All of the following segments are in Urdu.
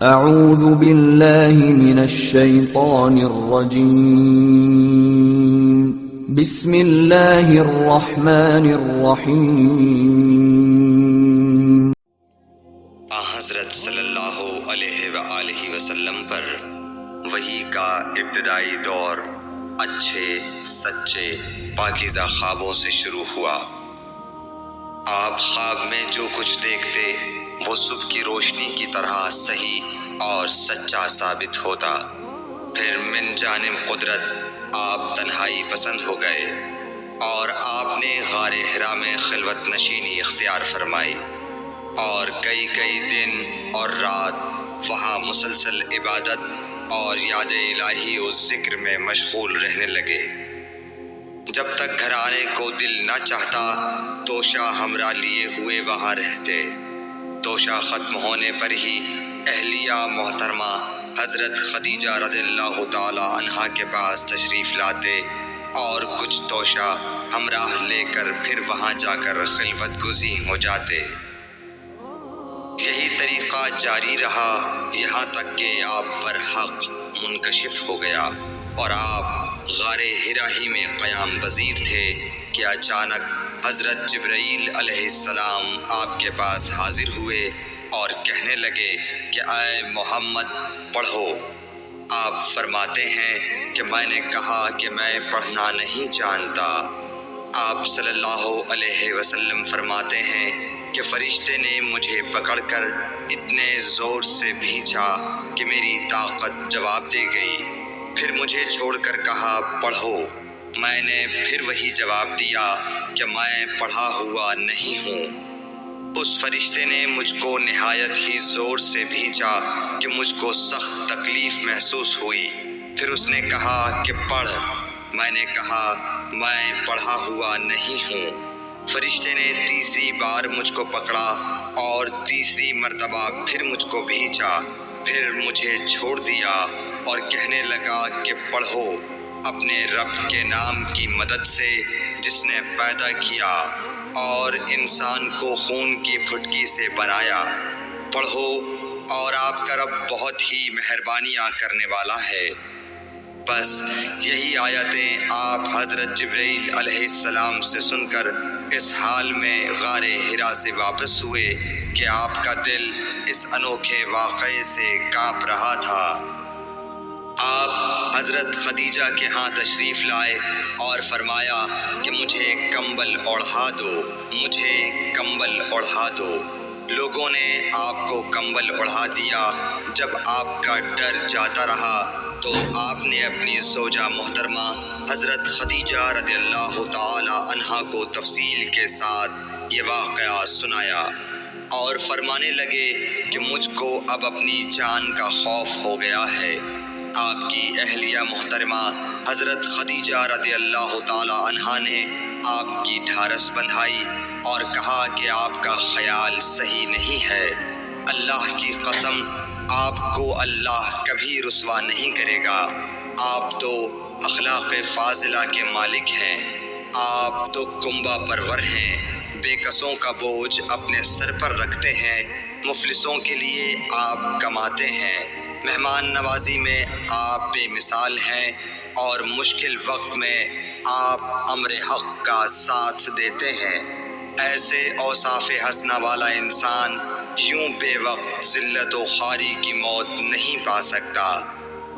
اعوذ باللہ من الشیطان الرجیم بسم اللہ الرحمن الرحیم۔ حضرت صلی اللہ علیہ وآلہ وسلم پر وحی کا ابتدائی دور اچھے سچے پاکیزہ خوابوں سے شروع ہوا۔ آپ خواب میں جو کچھ دیکھتے وہ صبح کی روشنی کی طرح صحیح اور سچا ثابت ہوتا۔ پھر من جانب قدرت آپ تنہائی پسند ہو گئے اور آپ نے غار حرا میں خلوت نشینی اختیار فرمائی اور کئی دن اور رات وہاں مسلسل عبادت اور یاد الہی و ذکر میں مشغول رہنے لگے۔ جب تک گھر آنے کو دل نہ چاہتا توشہ ہمراہ لیے ہوئے وہاں رہتے۔ توشہ ختم ہونے پر ہی اہلیہ محترمہ حضرت خدیجہ رضی اللہ تعالی عنہا کے پاس تشریف لاتے اور کچھ توشہ ہمراہ لے کر پھر وہاں جا کر خلوت گزین ہو جاتے۔ یہی طریقہ جاری رہا یہاں تک کہ آپ پر حق منکشف ہو گیا اور آپ غار حرا ہی میں قیام پذیر تھے کہ اچانک حضرت جبرائیل علیہ السلام آپ کے پاس حاضر ہوئے اور کہنے لگے کہ اے محمد پڑھو۔ آپ فرماتے ہیں کہ میں نے کہا کہ میں پڑھنا نہیں جانتا۔ آپ صلی اللہ علیہ وسلم فرماتے ہیں کہ فرشتے نے مجھے پکڑ کر اتنے زور سے بھینچا کہ میری طاقت جواب دے گئی۔ پھر مجھے چھوڑ کر کہا پڑھو۔ میں نے پھر وہی جواب دیا کہ میں پڑھا ہوا نہیں ہوں۔ اس فرشتے نے مجھ کو نہایت ہی زور سے بھینچا کہ مجھ کو سخت تکلیف محسوس ہوئی۔ پھر اس نے کہا کہ پڑھ۔ میں نے کہا میں پڑھا ہوا نہیں ہوں۔ فرشتے نے تیسری بار مجھ کو پکڑا اور تیسری مرتبہ پھر مجھ کو بھینچا۔ پھر مجھے چھوڑ دیا اور کہنے لگا کہ پڑھو اپنے رب کے نام کی مدد سے جس نے پیدا کیا اور انسان کو خون کی پھٹکی سے بنایا۔ پڑھو اور آپ کا رب بہت ہی مہربانیاں کرنے والا ہے۔ بس یہی آیتیں آپ حضرت جبرائیل علیہ السلام سے سن کر اس حال میں غار حرا سے واپس ہوئے کہ آپ کا دل اس انوکھے واقعے سے کانپ رہا تھا۔ آپ حضرت خدیجہ کے ہاں تشریف لائے اور فرمایا کہ مجھے کمبل اوڑھا دو، مجھے کمبل اوڑھا دو۔ لوگوں نے آپ کو کمبل اوڑھا دیا۔ جب آپ کا ڈر جاتا رہا تو آپ نے اپنی زوجہ محترمہ حضرت خدیجہ رضی اللہ تعالی عنہا کو تفصیل کے ساتھ یہ واقعہ سنایا اور فرمانے لگے کہ مجھ کو اب اپنی جان کا خوف ہو گیا ہے۔ آپ کی اہلیہ محترمہ حضرت خدیجہ رضی اللہ تعالی عنہا نے آپ کی ڈھارس بندھائی اور کہا کہ آپ کا خیال صحیح نہیں ہے۔ اللہ کی قسم آپ کو اللہ کبھی رسوا نہیں کرے گا۔ آپ تو اخلاق فاضلہ کے مالک ہیں۔ آپ تو کنبہ پرور ہیں، بے کسوں کا بوجھ اپنے سر پر رکھتے ہیں، مفلسوں کے لیے آپ کماتے ہیں، مہمان نوازی میں آپ بے مثال ہیں اور مشکل وقت میں آپ امر حق کا ساتھ دیتے ہیں۔ ایسے اوصاف حسنہ والا انسان یوں بے وقت ذلت و خواری کی موت نہیں پا سکتا۔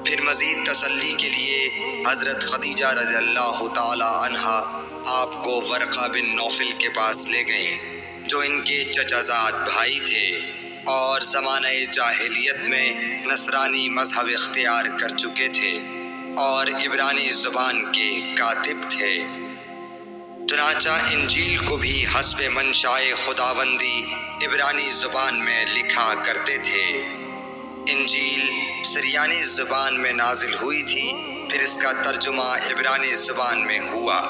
پھر مزید تسلی کے لیے حضرت خدیجہ رضی اللہ تعالی عنہا آپ کو ورقہ بن نوفل کے پاس لے گئیں جو ان کے چچا زاد بھائی تھے اور زمانہ جاہلیت میں نصرانی مذہب اختیار کر چکے تھے اور عبرانی زبان کے کاتب تھے۔ چنانچہ انجیل کو بھی حسب منشائے خداوندی عبرانی زبان میں لکھا کرتے تھے۔ انجیل سریانی زبان میں نازل ہوئی تھی، پھر اس کا ترجمہ عبرانی زبان میں ہوا۔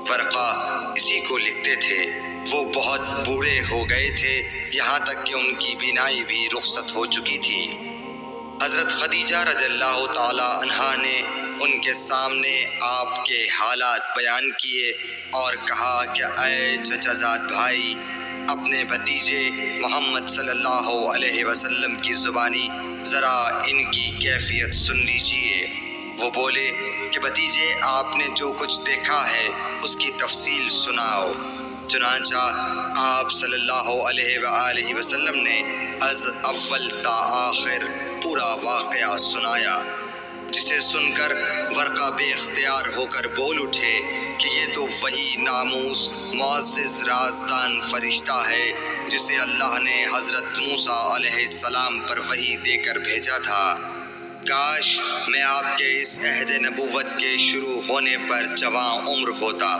ورقہ اسی کو لکھتے تھے۔ وہ بہت بوڑھے ہو گئے تھے، یہاں تک کہ ان کی بینائی بھی رخصت ہو چکی تھی۔ حضرت خدیجہ رضی اللہ تعالی عنہا نے ان کے سامنے آپ کے حالات بیان کیے اور کہا کہ اے چچا زاد بھائی، اپنے بھتیجے محمد صلی اللہ علیہ وسلم کی زبانی ذرا ان کی کیفیت سن لیجئے۔ وہ بولے کہ بھتیجے آپ نے جو کچھ دیکھا ہے اس کی تفصیل سناؤ۔ چنانچہ آپ صلی اللہ علیہ وآلہ وسلم نے از اول تا آخر پورا واقعہ سنایا، جسے سن کر ورقہ بے اختیار ہو کر بول اٹھے کہ یہ تو وہی ناموس معزز رازدان فرشتہ ہے جسے اللہ نے حضرت موسیٰ علیہ السلام پر وحی دے کر بھیجا تھا۔ کاش میں آپ کے اس عہد نبوت کے شروع ہونے پر جواں عمر ہوتا،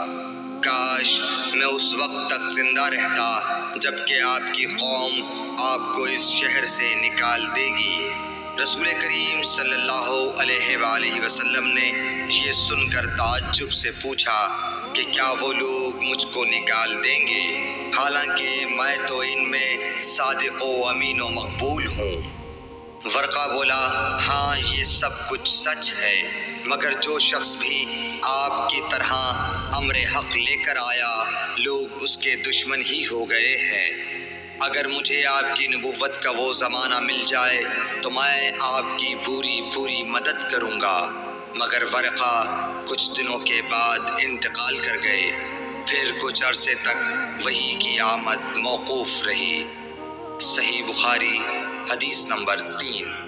کاش میں اس وقت تک زندہ رہتا جب کہ آپ کی قوم آپ کو اس شہر سے نکال دے گی۔ رسول کریم صلی اللہ علیہ وآلہ وسلم نے یہ سن کر تعجب سے پوچھا کہ کیا وہ لوگ مجھ کو نکال دیں گے، حالانکہ میں تو ان میں صادق و امین و مقبول ہوں۔ ورقہ بولا ہاں یہ سب کچھ سچ ہے، مگر جو شخص بھی آپ کی طرح امر حق لے کر آیا لوگ اس کے دشمن ہی ہو گئے ہیں۔ اگر مجھے آپ کی نبوت کا وہ زمانہ مل جائے تو میں آپ کی پوری مدد کروں گا، مگر ورقہ کچھ دنوں کے بعد انتقال کر گئے، پھر کچھ عرصے تک وحی کی آمد موقوف رہی۔ صحیح بخاری حدیث نمبر 3۔